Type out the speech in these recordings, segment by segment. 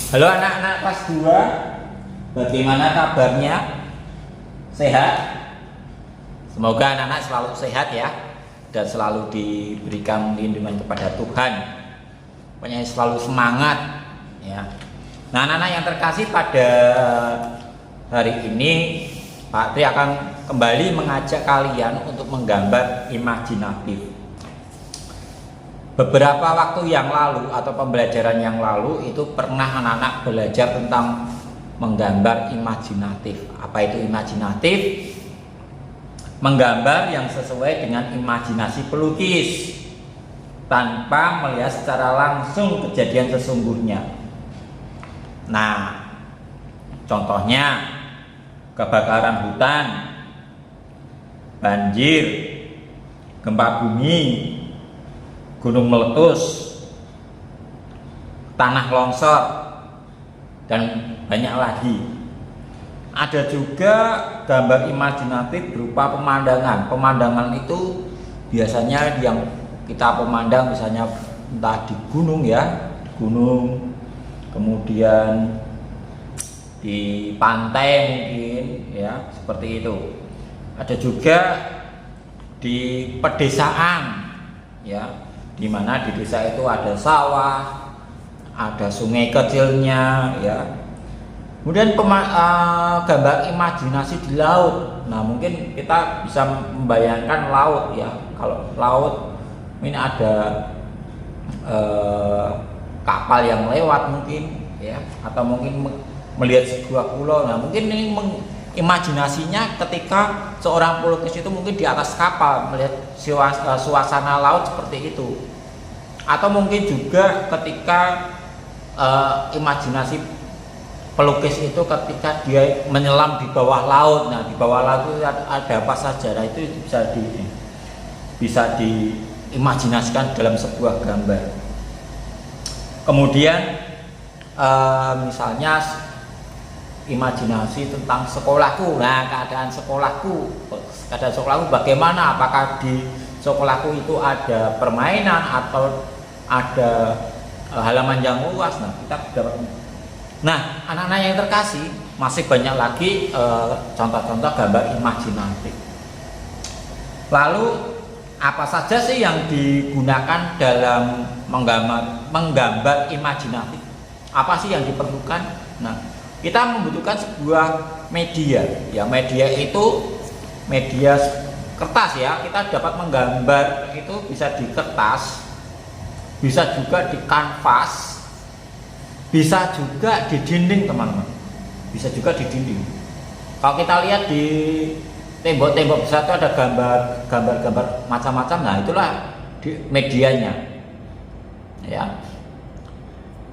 Halo anak-anak kelas 2, bagaimana kabarnya? Sehat? Semoga anak-anak selalu sehat ya, dan selalu diberikan lindungan kepada Tuhan. Pokoknya selalu semangat ya. Nah anak-anak yang terkasih, pada hari ini Pak Tri akan kembali mengajak kalian untuk menggambar imajinatif. Beberapa waktu yang lalu atau pembelajaran yang lalu itu pernah anak-anak belajar tentang menggambar imajinatif. Apa itu imajinatif? Menggambar yang sesuai dengan imajinasi pelukis tanpa melihat secara langsung kejadian sesungguhnya. Nah, contohnya kebakaran hutan, banjir, gempa bumi, gunung meletus, tanah longsor, dan banyak lagi. Ada juga gambar imajinatif berupa pemandangan. Pemandangan itu biasanya yang kita memandang misalnya entah di gunung ya, gunung, kemudian di pantai mungkin ya, seperti itu. Ada juga di pedesaan ya, di mana di desa itu ada sawah, ada sungai kecilnya ya. Kemudian gambar imajinasi di laut. Nah mungkin kita bisa membayangkan laut ya. Kalau laut ini ada kapal yang lewat mungkin ya, atau mungkin melihat sebuah pulau. Nah mungkin ini imajinasinya ketika seorang pelukis itu mungkin di atas kapal melihat suasana laut seperti itu. Atau mungkin juga ketika imajinasi pelukis itu ketika dia menyelam di bawah laut. Nah di bawah laut itu ada apa saja. Nah itu bisa diimajinasikan dalam sebuah gambar. Kemudian misalnya imajinasi tentang sekolahku. Nah keadaan sekolahku bagaimana? Apakah di sekolahku itu ada permainan atau ada halaman yang luas? Nah kita dapat. Nah anak-anak yang terkasih, masih banyak lagi contoh-contoh gambar imajinatif. Lalu apa saja sih yang digunakan dalam menggambar imajinatif? Apa sih yang diperlukan? Nah kita membutuhkan sebuah media ya. Media itu media kertas ya. Kita dapat menggambar itu bisa di kertas, bisa juga di kanvas, bisa juga di dinding teman-teman, bisa juga di dinding. Kalau kita lihat di tembok-tembok besar itu ada gambar-gambar macam-macam. Nah itulah medianya ya.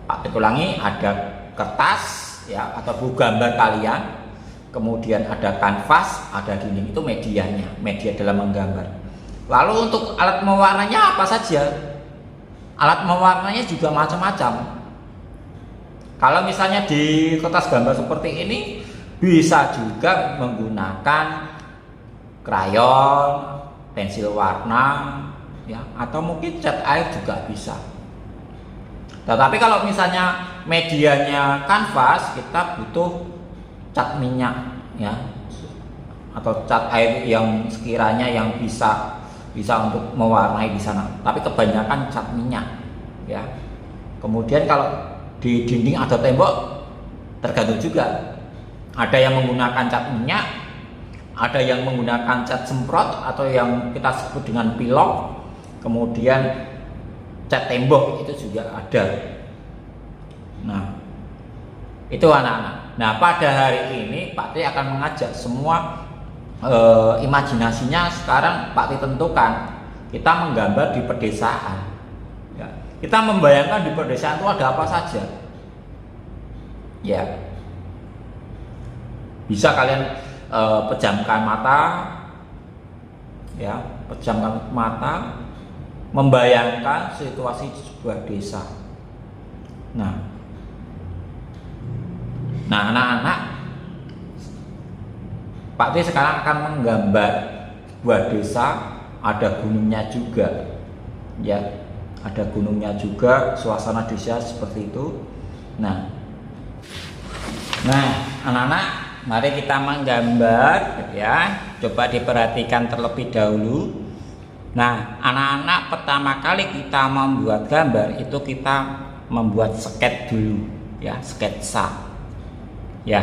Pak ulangi, ada kertas ya atau buku gambar kalian, kemudian ada kanvas, ada dinding, itu medianya, media dalam menggambar. Lalu untuk alat mewarnanya apa saja? Alat mewarnanya juga macam-macam. Kalau misalnya di kertas gambar seperti ini, bisa juga menggunakan krayon, pensil warna ya, atau mungkin cat air juga bisa. Tetapi kalau misalnya medianya kanvas, kita butuh cat minyak ya, atau cat air yang sekiranya yang bisa untuk mewarnai di sana. Tapi kebanyakan cat minyak ya. Kemudian kalau di dinding atau tembok tergantung juga. Ada yang menggunakan cat minyak, ada yang menggunakan cat semprot atau yang kita sebut dengan pilok. Kemudian cat tembok itu juga ada. Nah itu anak-anak. Nah pada hari ini Pak Tri akan mengajak semua imajinasinya. Sekarang Pak Tri tentukan kita menggambar di pedesaan ya. Kita membayangkan di pedesaan itu ada apa saja ya. Bisa kalian pejamkan mata ya, pejamkan mata, membayangkan situasi di sebuah desa. Nah anak-anak, Pak Tri sekarang akan menggambar sebuah desa, ada gunungnya juga ya, ada gunungnya juga, suasana desa seperti itu. Nah Nah, anak-anak, mari kita menggambar ya. Coba diperhatikan terlebih dahulu. Nah, anak-anak, pertama kali kita membuat gambar itu kita membuat sket dulu ya, sketsa. Ya.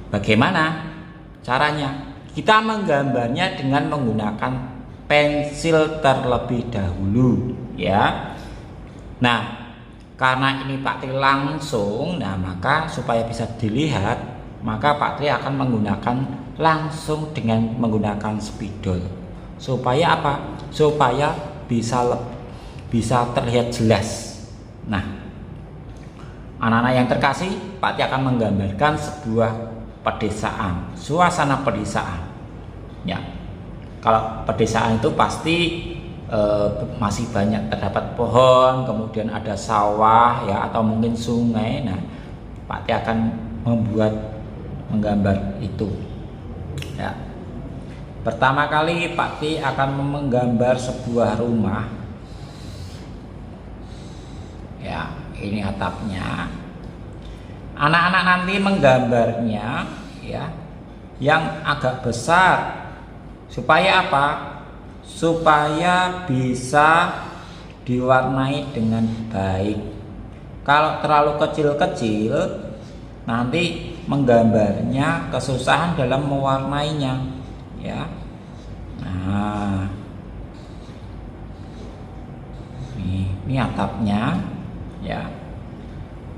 Bagaimana caranya? Kita menggambarnya dengan menggunakan pensil terlebih dahulu ya. Nah, karena ini Pak Tri langsung, nah maka supaya bisa dilihat, maka Pak Tri akan menggunakan langsung dengan menggunakan spidol. Supaya apa? Supaya bisa terlihat jelas. Nah, anak-anak yang terkasih, Pak Tri akan menggambarkan sebuah pedesaan, suasana pedesaan. Ya, kalau pedesaan itu pasti masih banyak terdapat pohon, kemudian ada sawah ya, atau mungkin sungai. Nah, Pak Tri akan menggambar itu ya. Pertama kali Pak Tri akan menggambar sebuah rumah ya, ini atapnya. Anak-anak nanti menggambarnya ya yang agak besar supaya apa? Supaya bisa diwarnai dengan baik. Kalau terlalu kecil-kecil, nanti menggambarnya kesusahan dalam mewarnainya ya. Nah, ini atapnya ya.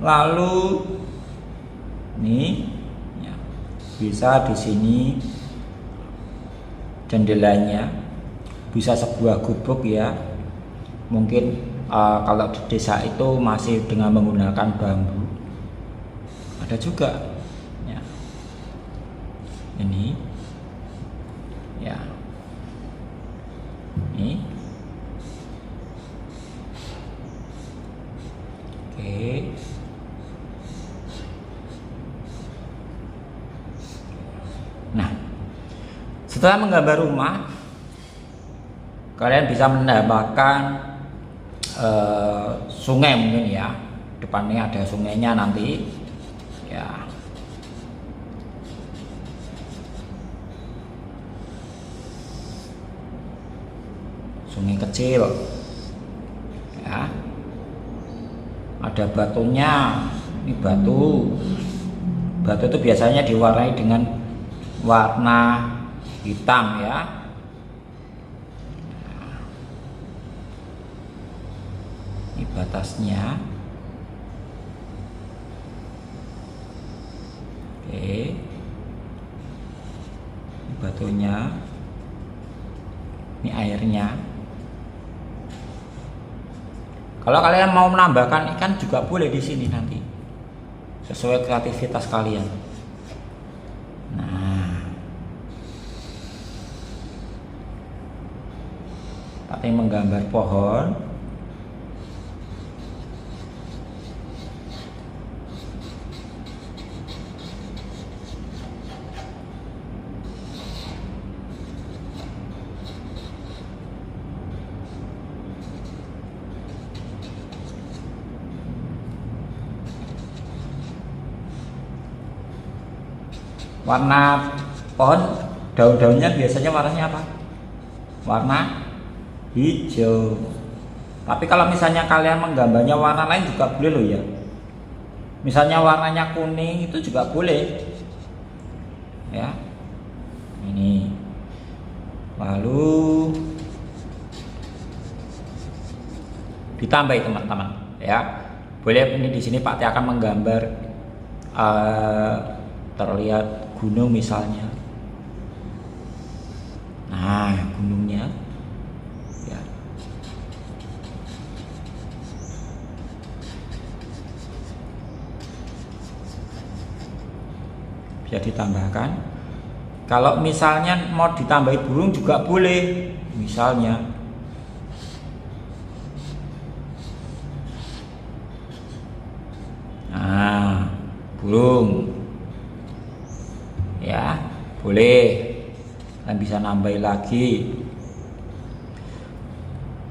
Lalu nih ya, bisa di sini jendelanya, bisa sebuah gubuk ya. Mungkin kalau di desa itu masih dengan menggunakan bambu, ada juga ya. Ini ya, ini oke. Nah, setelah menggambar rumah, kalian bisa menambahkan sungai mungkin ya. Depannya ada sungainya nanti ya. Sungai kecil ya. Ada batunya. Ini batu itu biasanya diwarnai dengan warna hitam ya. Ini batasnya. Oke, ini batunya, ini airnya. Kalau kalian mau menambahkan ikan juga boleh di sini nanti, sesuai kreativitas kalian. Nah, Pak Tri menggambar pohon. Warna pohon, daun-daunnya biasanya warnanya apa? Warna hijau. Tapi kalau misalnya kalian menggambarnya warna lain juga boleh loh ya. Misalnya warnanya kuning itu juga boleh ya. Ini lalu ditambahi teman-teman ya. Boleh, ini di sini Pak Tri akan menggambar terlihat gunung misalnya. Nah, gunungnya ya. Bisa ditambahkan. Kalau misalnya mau ditambahi burung juga boleh. Misalnya nah, burung ya, boleh. Kalian bisa nambahin lagi.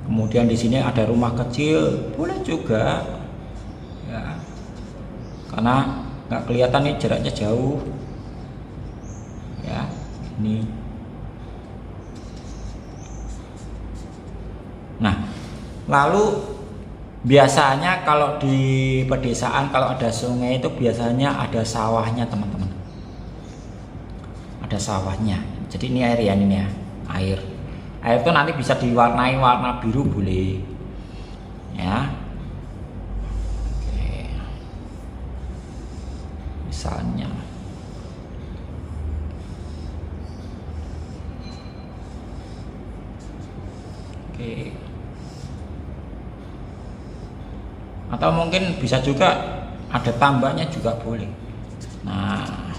Kemudian di sini ada rumah kecil, boleh juga ya. Karena nggak kelihatan nih, jaraknya jauh ya. Ini nah, lalu biasanya kalau di pedesaan kalau ada sungai itu biasanya ada sawahnya teman-teman, ada sawahnya. Jadi ini air ya, ini ya, air itu nanti bisa diwarnai warna biru boleh ya. Oke. Misalnya oke, atau mungkin bisa juga ada tambahnya juga boleh. Nah,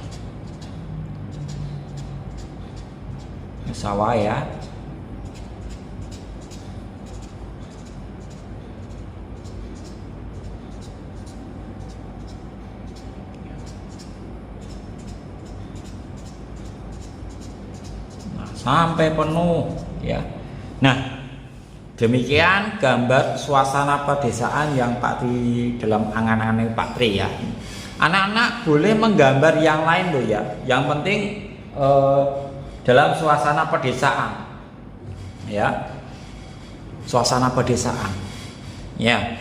sawah ya. Nah, sampai penuh ya. Nah, demikian gambar suasana pedesaan yang Pak Tri dalam angan-angan Pak Tri ya. Anak-anak boleh menggambar yang lain loh ya. Yang penting dalam suasana pedesaan ya, suasana pedesaan ya.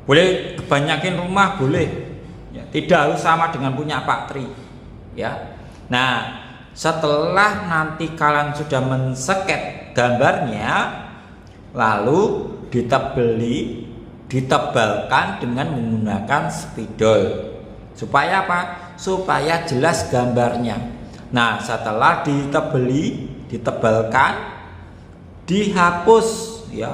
Boleh kebanyakin rumah boleh ya, tidak harus sama dengan punya Pak Tri ya. Nah, setelah nanti kalian sudah mensket gambarnya, lalu ditebalkan dengan menggunakan spidol supaya apa? Supaya jelas gambarnya. Nah, setelah ditebalkan, dihapus ya,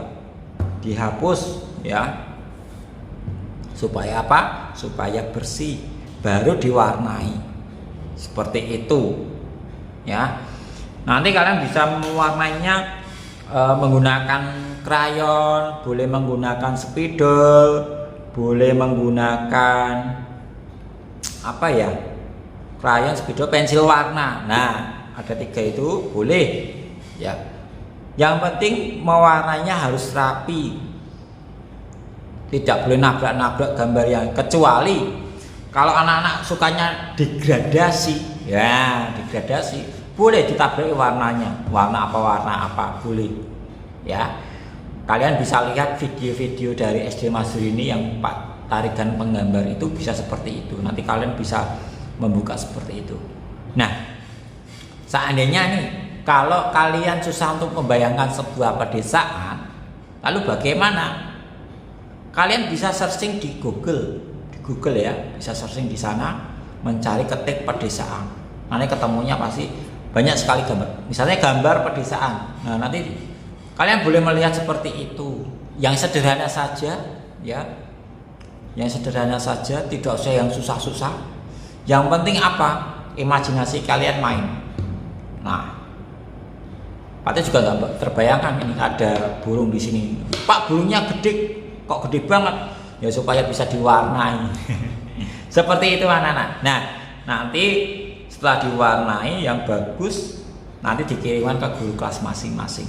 supaya apa? Supaya bersih, baru diwarnai seperti itu ya. Nanti kalian bisa mewarnainya menggunakan krayon, boleh menggunakan spidol, boleh menggunakan apa ya, krayon, spidol, pensil warna. Nah, ada 3 itu boleh ya. Yang penting mewarnainya harus rapi, tidak boleh nabrak-nabrak gambar yang, kecuali kalau anak-anak sukanya degradasi ya, degradasi boleh ditabrak warnanya, warna apa boleh ya. Kalian bisa lihat video-video dari SD Masuri ini yang Pak tarikan penggambar itu bisa seperti itu. Nanti kalian bisa membuka seperti itu. Nah, seandainya nih kalau kalian susah untuk membayangkan sebuah pedesaan, lalu bagaimana? Kalian bisa searching di Google ya, bisa searching di sana, mencari ketik pedesaan. Nanti ketemunya pasti banyak sekali gambar. Misalnya gambar pedesaan. Nah, nanti kalian boleh melihat seperti itu. Yang sederhana saja ya. Yang sederhana saja, tidak usah yang susah-susah. Yang penting apa? Imajinasi kalian main. Nah, Pak juga nggak terbayangkan ini ada burung di sini. Pak, burungnya gede, kok gede banget? Ya supaya bisa diwarnai. Seperti itu anak-anak. Nah, nanti setelah diwarnai yang bagus, nanti dikirimkan ke guru kelas masing-masing.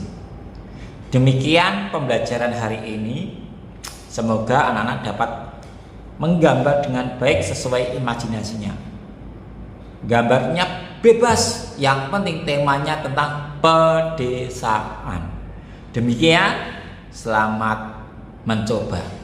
Demikian pembelajaran hari ini. Semoga anak-anak dapat menggambar dengan baik sesuai imajinasinya. Gambarnya bebas, yang penting temanya tentang pedesaan. Demikian, selamat mencoba.